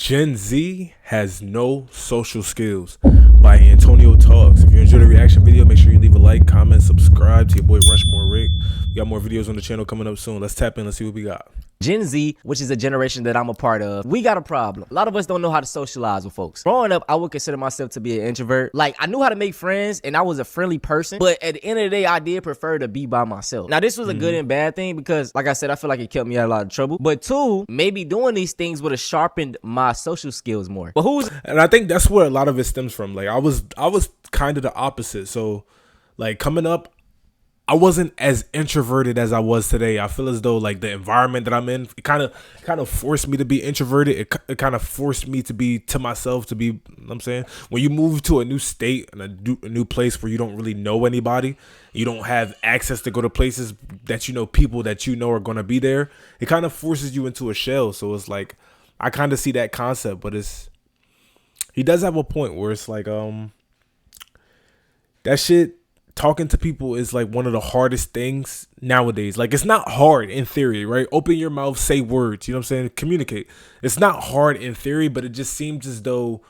Gen Z has no social skills by Antonio Talks. If you enjoyed the reaction video, make sure you leave a like, comment, subscribe to your boy RushMoreRick. We got more videos on the channel coming up soon. Let's tap in. Let's see what we got. Gen Z, which is a generation that I'm a part of, we got a problem. A lot of us don't know how to socialize with folks. Growing up, I would consider myself to be an introvert. Like, I knew how to make friends and I was a friendly person, but at the end of the day, I did prefer to be by myself. Now, this was a good and bad thing because, like I said, I feel like it kept me out of a lot of trouble. But two, maybe doing these things would have sharpened my social skills more. But And I think that's where a lot of it stems from. Like, I was kind of the opposite. So, like, coming up, I wasn't as introverted as I was today. I feel as though like the environment that I'm in, it kind of forced me to be introverted. It kind of forced me to be to myself, to be, you know what I'm saying, when you move to a new state and a new place where you don't really know anybody, you don't have access to go to places that you know, people that you know are going to be there. It kind of forces you into a shell. So it's like, I kind of see that concept, but he does have a point where it's like, that shit, talking to people is like one of the hardest things nowadays. Like, it's not hard in theory, right? Open your mouth, say words, you know what I'm saying? Communicate. It's not hard in theory, but it just seems as though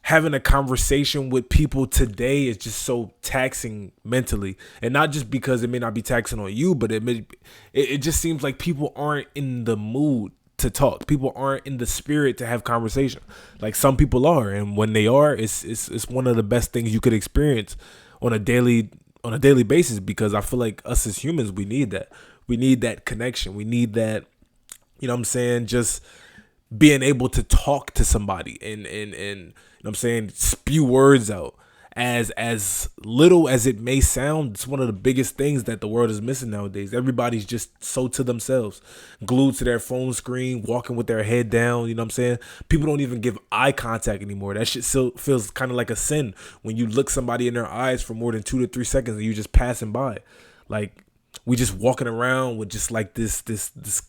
having a conversation with people today is just so taxing mentally. And not just because it may not be taxing on you, but it just seems like people aren't in the mood to talk. People aren't in the spirit to have conversation. Like, some people are, and when they are, it's one of the best things you could experience on a daily basis, because I feel like us as humans, we need that connection. We need that, you know what I'm saying, just being able to talk to somebody and you know what I'm saying, spew words out. As little as it may sound, it's one of the biggest things that the world is missing nowadays. Everybody's just so to themselves, glued to their phone screen, walking with their head down, you know what I'm saying? People don't even give eye contact anymore. That shit still feels kind of like a sin when you look somebody in their eyes for more than 2 to 3 seconds and you just passing by. Like, we just walking around with just like this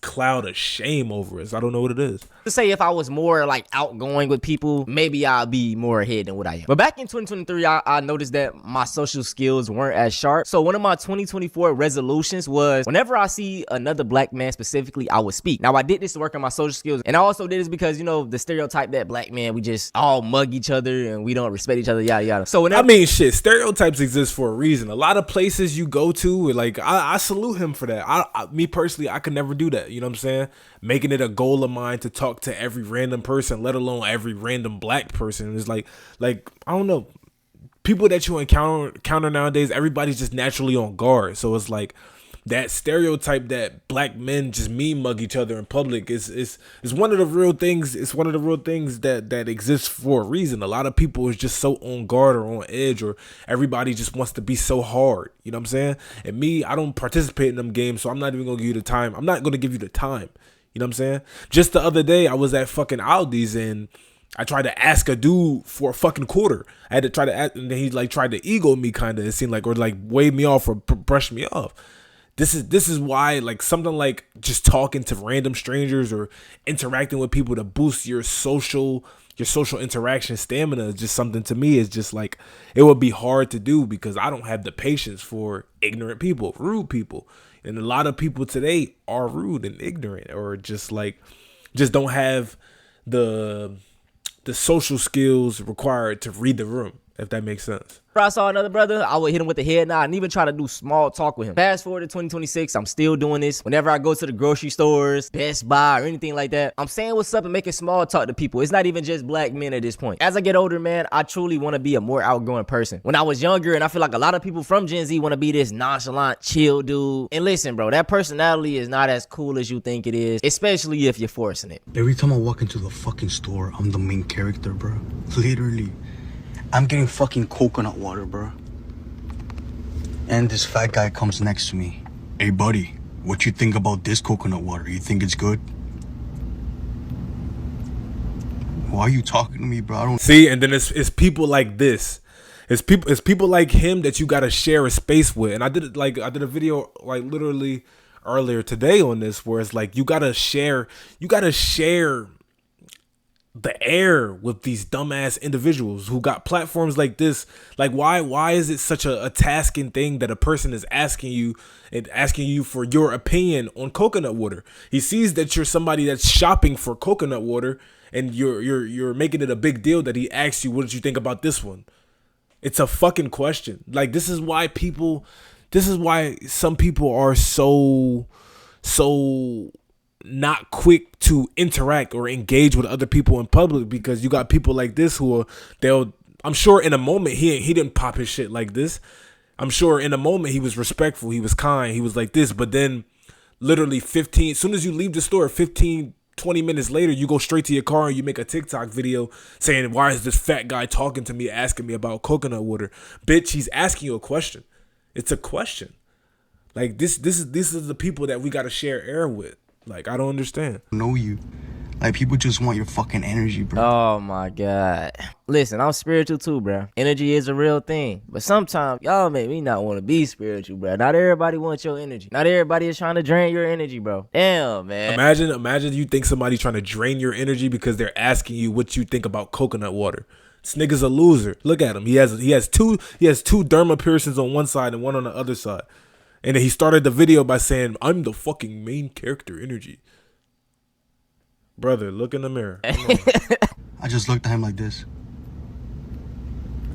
cloud of shame over us. I don't know what it is. To say if I was more like outgoing with people, maybe I'll be more ahead than what I am. But back in 2023, I noticed that my social skills weren't as sharp. So one of my 2024 resolutions was, whenever I see another black man specifically, I would speak. Now, I did this to work on my social skills, and I also did this because, you know, the stereotype that black men, we just all mug each other and we don't respect each other, yada yada. So I mean, shit, stereotypes exist for a reason. A lot of places you go to, like, I salute him for that. Me personally, I could never do that. You know what I'm saying? Making it a goal of mine to talk to every random person, let alone every random black person. It's like I don't know, people that you encounter nowadays, everybody's just naturally on guard. So it's like that stereotype that black men just mean mug each other in public is one of the real things. It's one of the real things that exists for a reason. A lot of people is just so on guard or on edge, or everybody just wants to be so hard. You know what I'm saying? And me, I don't participate in them games, so I'm not even gonna give you the time. I'm not gonna give you the time. You know what I'm saying? Just the other day, I was at fucking Aldi's and I tried to ask a dude for a fucking quarter. I had to try to ask, and then he like tried to ego me, kind of. It seemed like, or like wave me off or brush me off. This is why, like, something like just talking to random strangers or interacting with people to boost your social interaction stamina is just something, to me, is just like, it would be hard to do because I don't have the patience for ignorant people, rude people. And a lot of people today are rude and ignorant, or just don't have the social skills required to read the room, if that makes sense. If I saw another brother, I would hit him with the head nod and even try to do small talk with him. Fast forward to 2026, I'm still doing this. Whenever I go to the grocery stores, Best Buy, or anything like that, I'm saying what's up and making small talk to people. It's not even just black men at this point. As I get older, man, I truly want to be a more outgoing person. When I was younger, and I feel like a lot of people from Gen Z want to be this nonchalant, chill dude. And listen, bro, that personality is not as cool as you think it is, especially if you're forcing it. Every time I walk into the fucking store, I'm the main character, bro. Literally. I'm getting fucking coconut water, bro. And this fat guy comes next to me. Hey, buddy, what you think about this coconut water? You think it's good? Why are you talking to me, bro? I don't see. And then it's people like this. It's people like him that you gotta share a space with. And I did a video like literally earlier today on this, where it's like you gotta share the air with these dumbass individuals who got platforms like this. Like, why is it such a tasking thing that a person is asking you and asking you for your opinion on coconut water? He sees that you're somebody that's shopping for coconut water, and you're making it a big deal that he asks you, what did you think about this one? It's a fucking question. Like, this is why some people are so not quick to interact or engage with other people in public, because you got people like this who are, I'm sure in a moment he didn't pop his shit like this. I'm sure in a moment he was respectful, he was kind, he was like this, but then literally as soon as you leave the store, 15-20 minutes later, you go straight to your car and you make a TikTok video saying, why is this fat guy talking to me, asking me about coconut water? Bitch, he's asking you a question. It's a question. Like, this is the people that we got to share air with. Like, I don't understand. Know you. Like, people just want your fucking energy, bro. Oh my God. Listen, I'm spiritual too, bro. Energy is a real thing. But sometimes y'all make me not want to be spiritual, bro. Not everybody wants your energy. Not everybody is trying to drain your energy, bro. Damn, man. Imagine you think somebody's trying to drain your energy because they're asking you what you think about coconut water. This nigga's a loser. Look at him. He has two derma piercings on one side and one on the other side. And then he started the video by saying, I'm the fucking main character energy. Brother, look in the mirror. I just looked at him like this.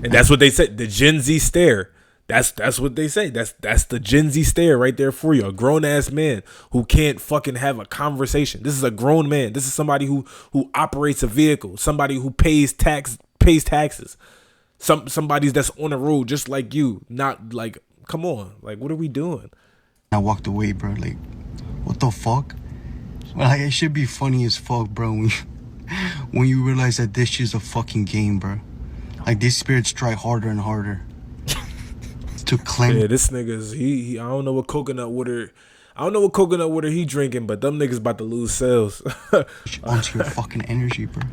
And that's what they said. The Gen Z stare. That's what they say. That's the Gen Z stare right there for you. A grown ass man who can't fucking have a conversation. This is a grown man. This is somebody who operates a vehicle. Somebody who pays taxes. Somebody that's on the road just like you. Not like, come on. Like, what are we doing? I walked away, bro. Like, what the fuck? Like, it should be funny as fuck, bro, when you realize that this shit's a fucking game, bro. Like, these spirits try harder and harder to cleanse. Yeah, this nigga's he I don't know what coconut water he drinking, but them niggas about to lose sales. Onto your fucking energy, bro.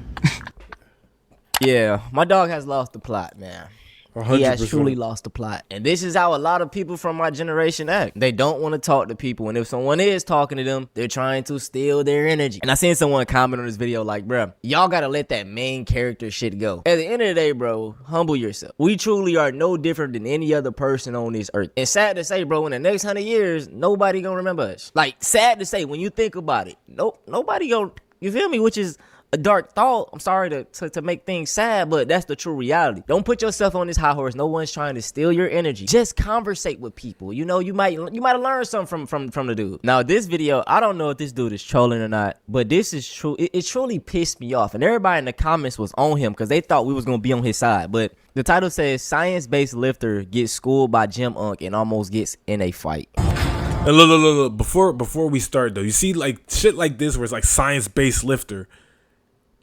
Yeah, my dog has lost the plot, man. 100%. He has truly lost the plot. And this is how a lot of people from my generation act. They don't want to talk to people. And if someone is talking to them, they're trying to steal their energy. And I seen someone comment on this video like, bruh, y'all got to let that main character shit go. At the end of the day, bro, humble yourself. We truly are no different than any other person on this earth. And sad to say, bro, in the next 100 years, nobody gonna remember us. Like, sad to say, when you think about it, nobody gonna, you feel me? Which is a dark thought. I'm sorry to make things sad, but that's the true reality. Don't put yourself on this high horse. No one's trying to steal your energy. Just conversate with people. You know, you might have learned something from the dude. Now, this video, I don't know if this dude is trolling or not, but this is true. It truly pissed me off. And everybody in the comments was on him because they thought we was going to be on his side. But the title says, science-based lifter gets schooled by gym unk and almost gets in a fight. And look. Before we start, though, you see, like, shit like this where it's like science-based lifter.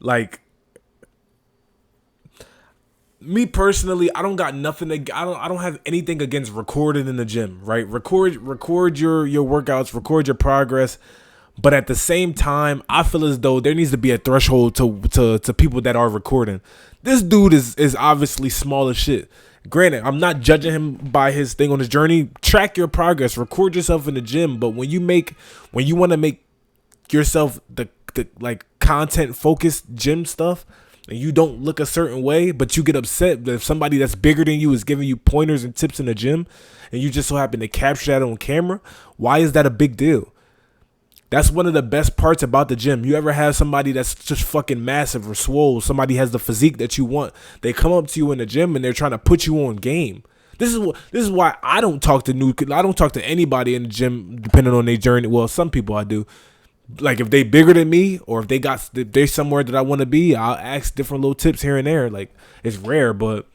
Like, me personally, I don't got nothing. I don't have anything against recording in the gym, right? Record your workouts, record your progress. But at the same time, I feel as though there needs to be a threshold to people that are recording. This dude is obviously small as shit. Granted, I'm not judging him by his thing on his journey. Track your progress, record yourself in the gym. But when you want to make yourself the like content focused gym stuff, and you don't look a certain way, but you get upset that if somebody that's bigger than you is giving you pointers and tips in the gym, and you just so happen to capture that on camera, why is that a big deal? That's one of the best parts about the gym. You ever have somebody that's just fucking massive or swole, somebody has the physique that you want, they come up to you in the gym and they're trying to put you on game. This is why I don't talk to anybody in the gym depending on their journey. Well, some people I do. Like, if they bigger than me, or if they're somewhere that I want to be, I'll ask different little tips here and there. Like, it's rare, but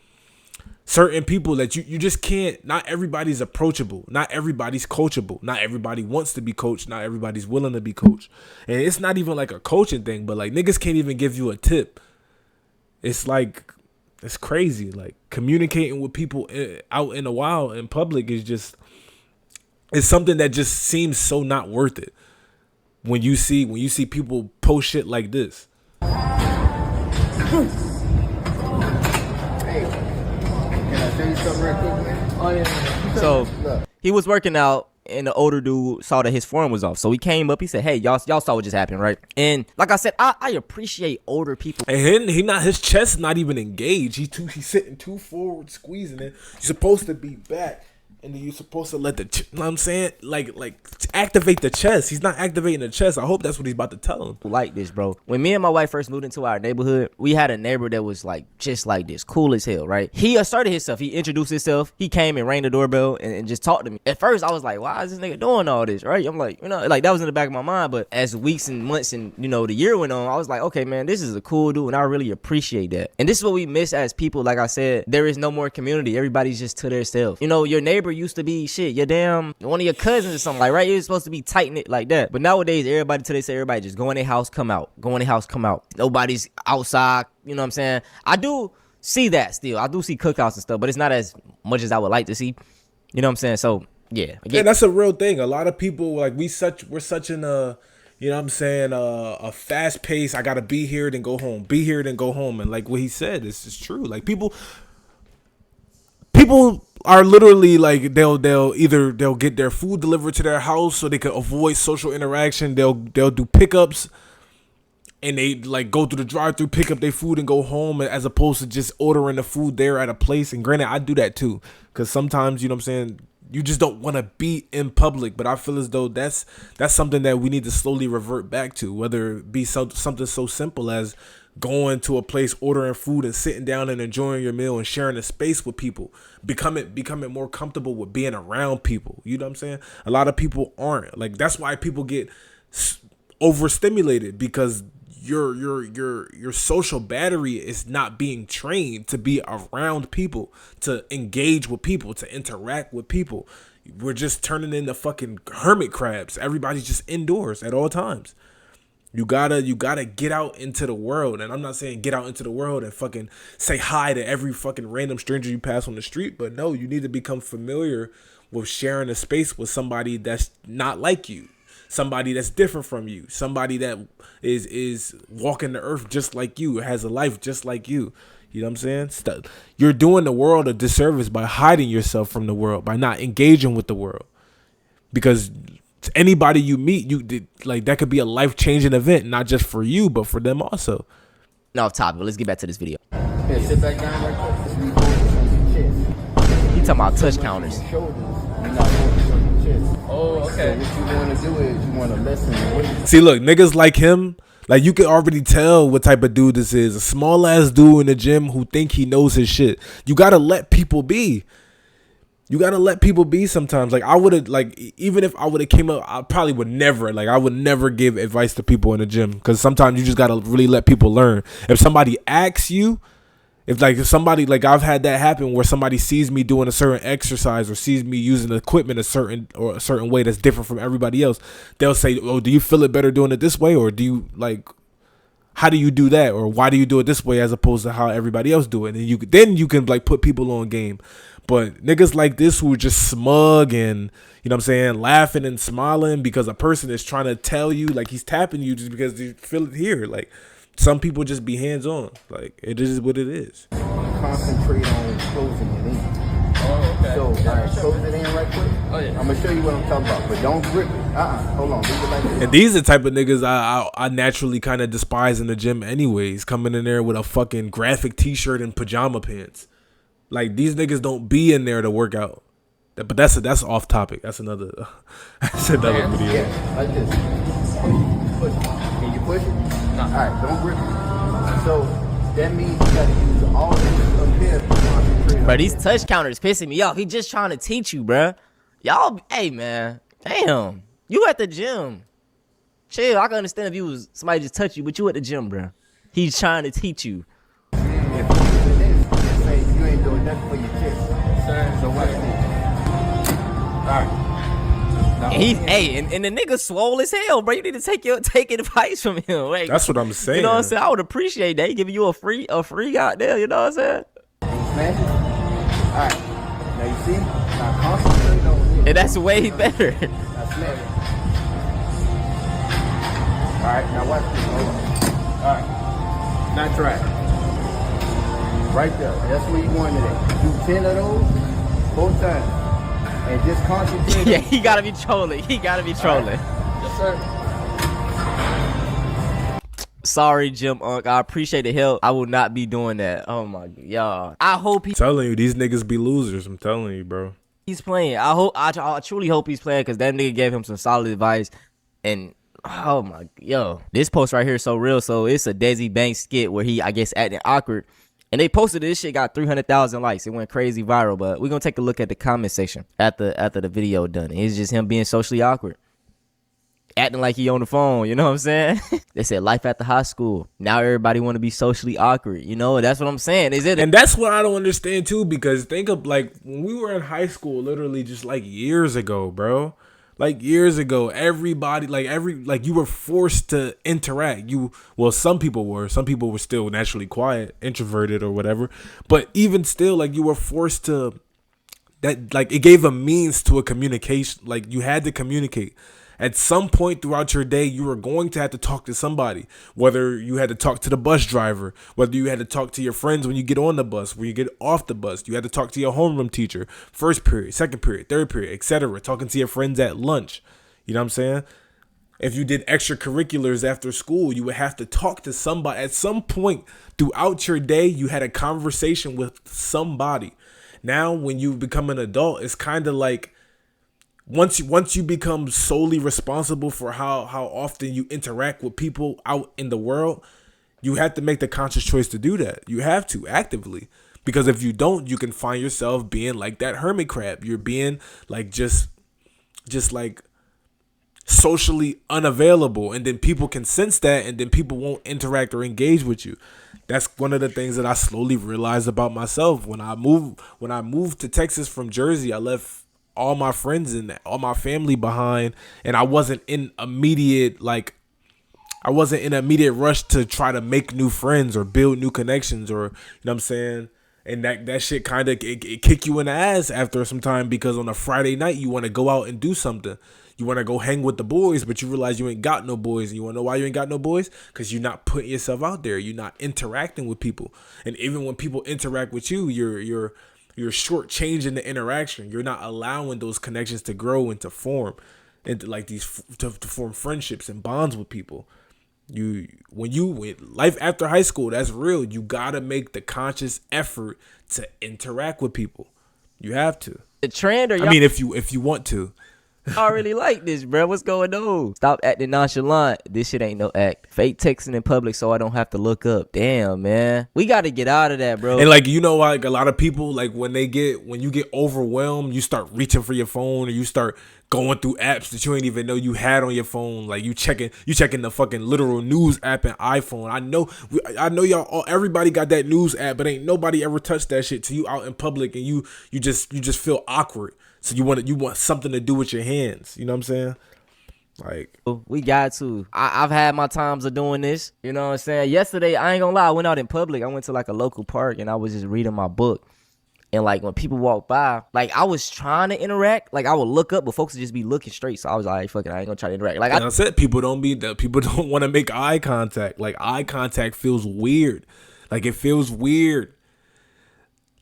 certain people that you just can't, not everybody's approachable. Not everybody's coachable. Not everybody wants to be coached. Not everybody's willing to be coached. And it's not even like a coaching thing, but like, niggas can't even give you a tip. It's like, it's crazy. Like, communicating with people out in the wild in public it's something that just seems so not worth it. When you see people post shit like this. Hey, can I tell you something real quick, man? Oh, yeah. So he was working out and the older dude saw that his form was off. So he came up, he said, hey, y'all saw what just happened, right? And like I said, I appreciate older people. And his chest not even engaged. He's sitting too forward, squeezing it. You're supposed to be back. And then you're supposed to let you know what I'm saying? Like activate the chest. He's not activating the chest. I hope that's what he's about to tell him. Like this, bro. When me and my wife first moved into our neighborhood, we had a neighbor that was like just like this, cool as hell, right? He asserted himself. He introduced himself. He came and rang the doorbell and just talked to me. At first, I was like, why is this nigga doing all this, right? I'm like, like that was in the back of my mind. But as weeks and months and the year went on, I was like, okay, man, this is a cool dude, and I really appreciate that. And this is what we miss as people. Like I said, there is no more community. Everybody's just to themselves. your neighbor used to be shit. Your damn one of your cousins or something, like, right? You're supposed to be tight knit like that. But nowadays, everybody just go in their house, come out. Go in their house, come out. Nobody's outside. You know what I'm saying? I do see that still. I do see cookouts and stuff, but it's not as much as I would like to see. You know what I'm saying? So yeah. Yeah, that's a real thing. A lot of people, like, we're such in a, you know what I'm saying, a fast pace. I gotta be here then go home. Be here then go home. And like what he said, this is true. Like people are literally like they'll get their food delivered to their house so they can avoid social interaction. They'll do pickups and they like go through the drive-through, pick up their food and go home, as opposed to just ordering the food there at a place. And granted, I do that too, because sometimes, you know what I'm saying, you just don't want to be in public. But I feel as though that's something that we need to slowly revert back to, whether it be something so simple as going to a place, ordering food and sitting down and enjoying your meal and sharing a space with people, becoming more comfortable with being around people. You know what I'm saying? A lot of people aren't. Like, that's why people get overstimulated, because your social battery is not being trained to be around people, to engage with people, to interact with people. We're just turning into fucking hermit crabs. Everybody's just indoors at all times. You gotta get out into the world. And I'm not saying get out into the world and fucking say hi to every fucking random stranger you pass on the street. But no, you need to become familiar with sharing a space with somebody that's not like you. Somebody that's different from you. Somebody that is walking the earth just like you, has a life just like you. You know what I'm saying? You're doing the world a disservice by hiding yourself from the world, by not engaging with the world. Because anybody you meet, like, that could be a life-changing event, not just for you, but for them also. Off topic, let's get back to this video. Yeah, sit back down right quick. Just be focused on your chest. He talking about touch counters. Shoulders. You're not focused on your chest. Oh, okay. So what you want to do is you want to lessen the weight. See, look, niggas like him, like, you can already tell what type of dude this is. A small ass dude in the gym who think he knows his shit. You gotta let people be. You gotta let people be sometimes. Like, I would have, like, even if I would have came up, I probably would never, like, I would never give advice to people in the gym, because sometimes you just gotta really let people learn. If somebody asks you, if somebody, like, I've had that happen where somebody sees me doing a certain exercise or sees me using the equipment a certain way that's different from everybody else, they'll say, oh, do you feel it better doing it this way? Or do you, like, how do you do that? Or why do you do it this way as opposed to how everybody else do it? And then you can like put people on game. But niggas like this who are just smug and, you know what I'm saying, laughing and smiling because a person is trying to tell you, like, he's tapping you just because you feel it here. Like, some people just be hands on. Like, it is what it is. Concentrate on closing it in. Oh, okay. So, all right, close it in right quick. Oh, yeah. I'm going to show you what I'm talking about, but don't grip it. Hold on. Leave it like this. And these are the type of niggas I naturally kind of despise in the gym anyways, coming in there with a fucking graphic t-shirt and pajama pants. Like, these niggas don't be in there to work out. But that's off topic. That's another video. Yeah, like this. Push. Can you push it? No. All right, don't grip it. So that means you got to use all this up here to concentrate. Bro, these touch counters pissing me off. He just trying to teach you, bro. Y'all, hey, man. Damn. You at the gym. Chill. I can understand if you was somebody just touch you, but you at the gym, bro. He's trying to teach you. If you do this, say you ain't doing nothing for your chest. So watch this. All right. And the nigga swole as hell, bro. You need to take advice from him. Like, that's what I'm saying. You know what I'm saying? I would appreciate that. He giving you a free out there. You know what I'm saying? Smash it. All right. Now you see? Now concentrate on this. And that's way better. Now smash it. All right. Now watch this. Hold on. All right. Now try it. Right there. That's where you wanted it. Do 10 of those 4 times. And just concentrate. Yeah, he gotta be trolling. He gotta be trolling. Yes, sir. Sorry, Jim Unk. I appreciate the help. I will not be doing that. Oh my god, y'all. I hope Telling you, these niggas be losers. I'm telling you, bro. he's playing. I truly hope he's playing because that nigga gave him some solid advice. And oh my, yo, this post right here is so real. So it's a Desi Banks skit where he, I guess, acting awkward. And they posted this shit, got 300,000 likes. It went crazy viral. But we're gonna take a look at the comment section after the video done. It's just him being socially awkward, acting like he on the phone. You know what I'm saying? They said life after high school. Now everybody want to be socially awkward. You know, that's what I'm saying. Is it? And that's what I don't understand too, because think of like when we were in high school, literally just like years ago, bro. Like years ago, everybody, like you were forced to interact. Some people were still naturally quiet, introverted or whatever. But even still, like you were forced to, that like it gave a means to a communication. Like you had to communicate. At some point throughout your day, you were going to have to talk to somebody, whether you had to talk to the bus driver, whether you had to talk to your friends when you get on the bus, when you get off the bus, you had to talk to your homeroom teacher, first period, second period, third period, etc. Talking to your friends at lunch. You know what I'm saying? If you did extracurriculars after school, you would have to talk to somebody. At some point throughout your day, you had a conversation with somebody. Now, when you become an adult, it's kind of like, once you become solely responsible for how often you interact with people out in the world, you have to make the conscious choice to do that. You have to actively, because if you don't, you can find yourself being like that hermit crab. You're being like just like socially unavailable, and then people can sense that, and then people won't interact or engage with you. That's one of the things that I slowly realized about myself. When I moved to Texas from Jersey, I left all my friends and all my family behind, and I wasn't in immediate rush to try to make new friends or build new connections, or you know what I'm saying. And that shit kind of it kick you in the ass after some time, because on a Friday night you want to go out and do something. You want to go hang with the boys, but you realize you ain't got no boys. And you want to know why you ain't got no boys? Because you're not putting yourself out there. You're not interacting with people. And even when people interact with you, you're shortchanging the interaction. You're not allowing those connections to grow and to form, into like these to form friendships and bonds with people. When life after high school, that's real. You gotta make the conscious effort to interact with people. You have to. The trend, or I mean, if you want to. I really like this, bro. What's going on? Stop acting nonchalant. This shit ain't no act. Fake texting in public so I don't have to look up. Damn, man. We got to get out of that, bro. And like, you know, like a lot of people, like when you get overwhelmed, you start reaching for your phone, or you start going through apps that you ain't even know you had on your phone. Like you checking the fucking literal news app and iPhone. I know y'all, everybody got that news app, but ain't nobody ever touched that shit till you out in public, and you just feel awkward. So you want something to do with your hands. You know what I'm saying? Like, we got to. I've had my times of doing this. You know what I'm saying? Yesterday, I ain't gonna lie, I went out in public. I went to like a local park, and I was just reading my book. And like when people walk by, like I was trying to interact. Like I would look up, but folks would just be looking straight. So I was like, fuck it, I ain't gonna try to interact. Like I said, people don't want to make eye contact. Like eye contact feels weird. Like it feels weird.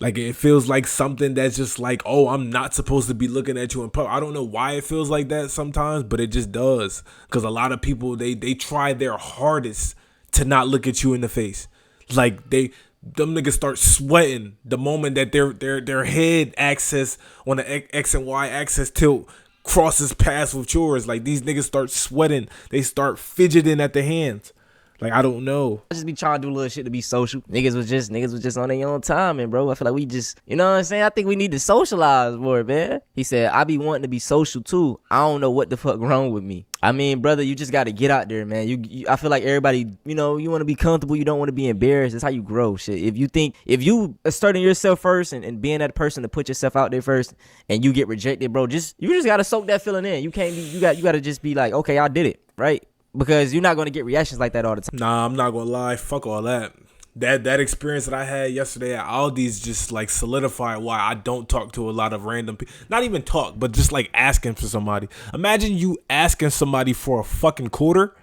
Like it feels like something that's just like, oh, I'm not supposed to be looking at you in public. I don't know why it feels like that sometimes, but it just does. Because a lot of people, they try their hardest to not look at you in the face. Like them niggas start sweating the moment that their head axis on the X and Y axis tilt crosses paths with yours. Like these niggas start sweating. They start fidgeting at the hands. Like, I don't know. I just be trying to do little shit to be social. Niggas was just on their own time, and bro, I feel like we just, you know what I'm saying? I think we need to socialize more, man. He said, I be wanting to be social too. I don't know what the fuck wrong with me. I mean, brother, you just got to get out there, man. I feel like everybody, you know, you want to be comfortable. You don't want to be embarrassed. That's how you grow, shit. If you asserting yourself first and being that person to put yourself out there first, and you get rejected, bro, you just got to soak that feeling in. You can't be, you got to just be like, okay, I did it, right? Because you're not going to get reactions like that all the time. Nah, I'm not going to lie. Fuck all that. That experience that I had yesterday at Aldi's just like solidified why I don't talk to a lot of random people. Not even talk, but just like asking for somebody. Imagine you asking somebody for a fucking quarter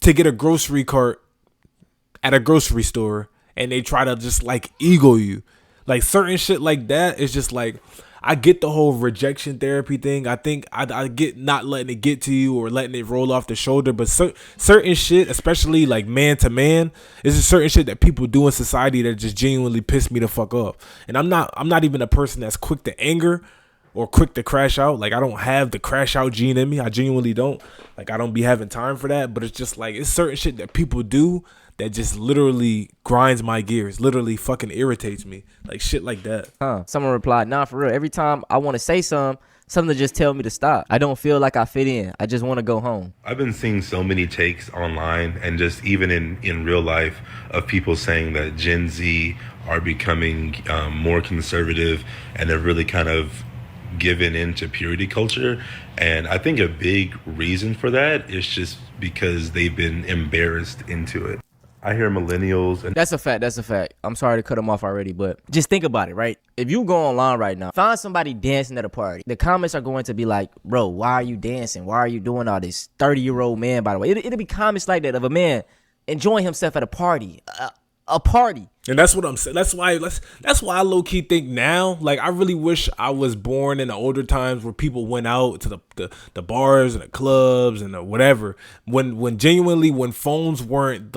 to get a grocery cart at a grocery store, and they try to just like ego you. Like certain shit like that is just like, I get the whole rejection therapy thing. I think I get not letting it get to you or letting it roll off the shoulder. But certain shit, especially like man to man, is just certain shit that people do in society that just genuinely piss me the fuck off. And I'm not even a person that's quick to anger or quick to crash out. Like, I don't have the crash out gene in me. I genuinely don't. Like, I don't be having time for that. But it's just like, it's certain shit that people do that just literally grinds my gears, literally fucking irritates me. Like, shit like that. Someone replied, nah, for real. Every time I want to say something to just tell me to stop. I don't feel like I fit in. I just want to go home. I've been seeing so many takes online and just even in real life of people saying that Gen Z are becoming more conservative and have really kind of given into purity culture. And I think a big reason for that is just because they've been embarrassed into it. I hear millennials and That's a fact. I'm sorry to cut them off already, but just think about it, right? If you go online right now, find somebody dancing at a party. The comments are going to be like, bro, why are you dancing? Why are you doing all this? 30-year-old man, by the way. It'll be comments like that of a man enjoying himself at a party. A party. And that's what I'm saying. That's why I low key think now. Like, I really wish I was born in the older times where people went out to the bars and the clubs and the whatever. When genuinely when phones weren't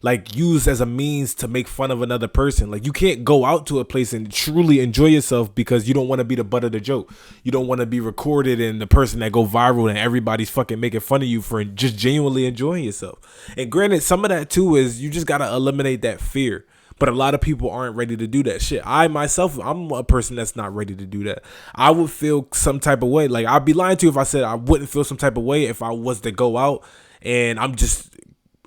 like used as a means to make fun of another person. Like, you can't go out to a place and truly enjoy yourself because you don't want to be the butt of the joke. You don't want to be recorded and the person that go viral and everybody's fucking making fun of you for just genuinely enjoying yourself. And granted, some of that too is you just got to eliminate that fear. But a lot of people aren't ready to do that shit. I myself, I'm a person that's not ready to do that. I would feel some type of way. Like, I'd be lying to you if I said I wouldn't feel some type of way if I was to go out and I'm just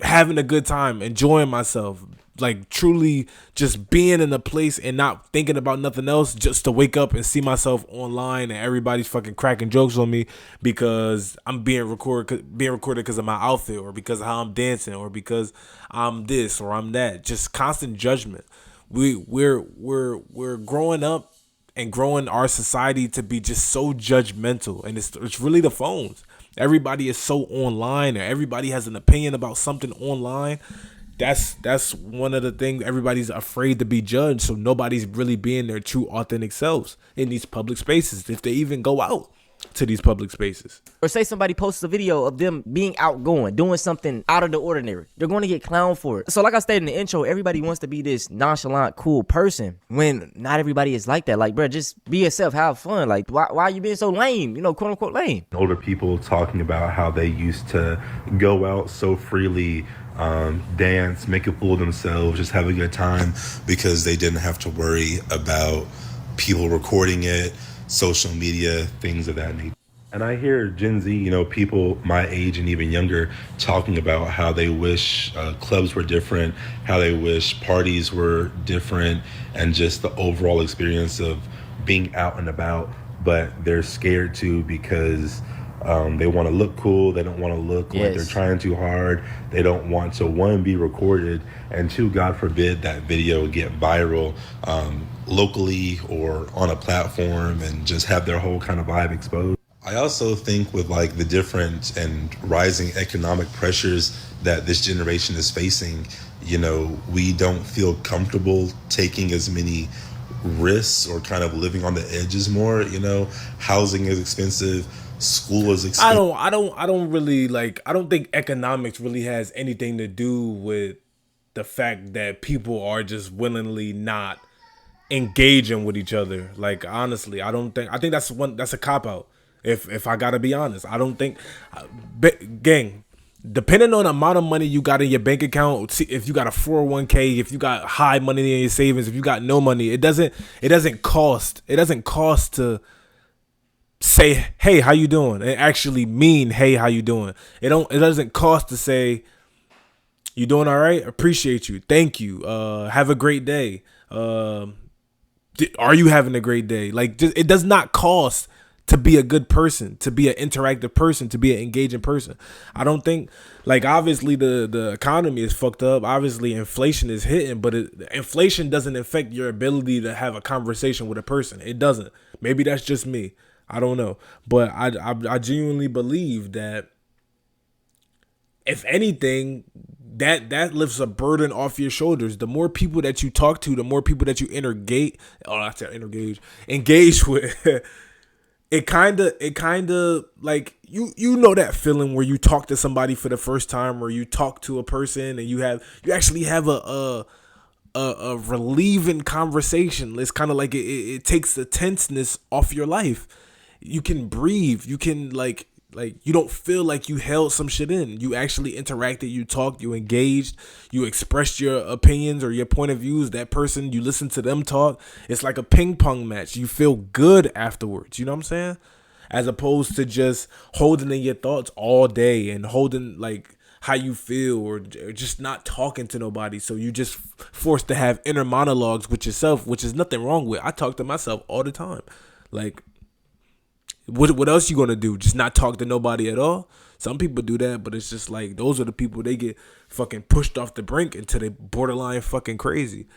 having a good time, enjoying myself, like truly just being in a place and not thinking about nothing else, just to wake up and see myself online and everybody's fucking cracking jokes on me because I'm being recorded because of my outfit or because of how I'm dancing or because I'm this or I'm that. Just constant judgment. We're growing up and growing our society to be just so judgmental, and it's really the phones. Everybody is so online, or everybody has an opinion about something online. That's one of the things. Everybody's afraid to be judged, so nobody's really being their true authentic selves in these public spaces, if they even go out to these public spaces. Or say somebody posts a video of them being outgoing, doing something out of the ordinary. They're going to get clowned for it. So like I stated in the intro, everybody wants to be this nonchalant, cool person when not everybody is like that. Like, bro, just be yourself, have fun. Like, why are you being so lame? You know, quote unquote lame. older people talking about how they used to go out so freely, dance, make a fool of themselves, just have a good time because they didn't have to worry about people recording it, social media, things of that nature. And I hear Gen Z, people my age and even younger talking about how they wish clubs were different, how they wish parties were different, and just the overall experience of being out and about, but they're scared to because they want to look cool. They don't want to look like they're trying too hard. They don't want to, one, be recorded, and two, God forbid that video get viral locally or on a platform and just have their whole kind of vibe exposed. I also think with like the different and rising economic pressures that this generation is facing, we don't feel comfortable taking as many risks or kind of living on the edges more. Housing is expensive. School is expensive. I don't think economics really has anything to do with the fact that people are just willingly not engaging with each other. Like, honestly, I think that's a cop out. If I gotta be honest, I don't think, gang, depending on the amount of money you got in your bank account, if you got a 401k, if you got high money in your savings, if you got no money, it doesn't cost to say, hey, how you doing? It actually mean, hey, how you doing? It doesn't cost to say, you doing all right? Appreciate you. Thank you. Have a great day. Are you having a great day? Like, it does not cost to be a good person, to be an interactive person, to be an engaging person. I don't think, like, obviously the economy is fucked up. Obviously inflation is hitting, but inflation doesn't affect your ability to have a conversation with a person. It doesn't. Maybe that's just me. I don't know. But I genuinely believe that if anything, that lifts a burden off your shoulders. The more people that you talk to, the more people that you engage with. It kind of like you know that feeling where you talk to somebody for the first time, or you talk to a person and you actually have a relieving conversation. It's kind of like it takes the tenseness off your life. You can breathe. You can like you don't feel like you held some shit in. You actually interacted, you talked, you engaged, you expressed your opinions or your point of views. That person, you listen to them talk. It's like a ping pong match. You feel good afterwards. You know what I'm saying? As opposed to just holding in your thoughts all day and holding like how you feel, or just not talking to nobody. So you just forced to have inner monologues with yourself, which is nothing wrong with. I talk to myself all the time. Like, what else you gonna do? Just not talk to nobody at all? Some people do that, but it's just like those are the people, they get fucking pushed off the brink until they borderline fucking crazy.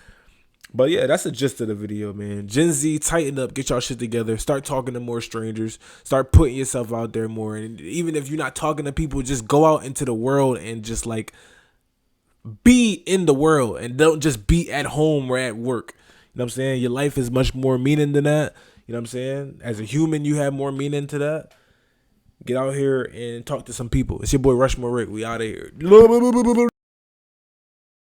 But yeah, that's the gist of the video, man. Gen Z, tighten up, get y'all shit together, start talking to more strangers, start putting yourself out there more. And even if you're not talking to people, just go out into the world and just like be in the world, and don't just be at home or at work. You know what I'm saying? Your life is much more meaning than that. You know what I'm saying? As a human, you have more meaning to that. Get out here and talk to some people. It's your boy RushMoreRick. We out of here.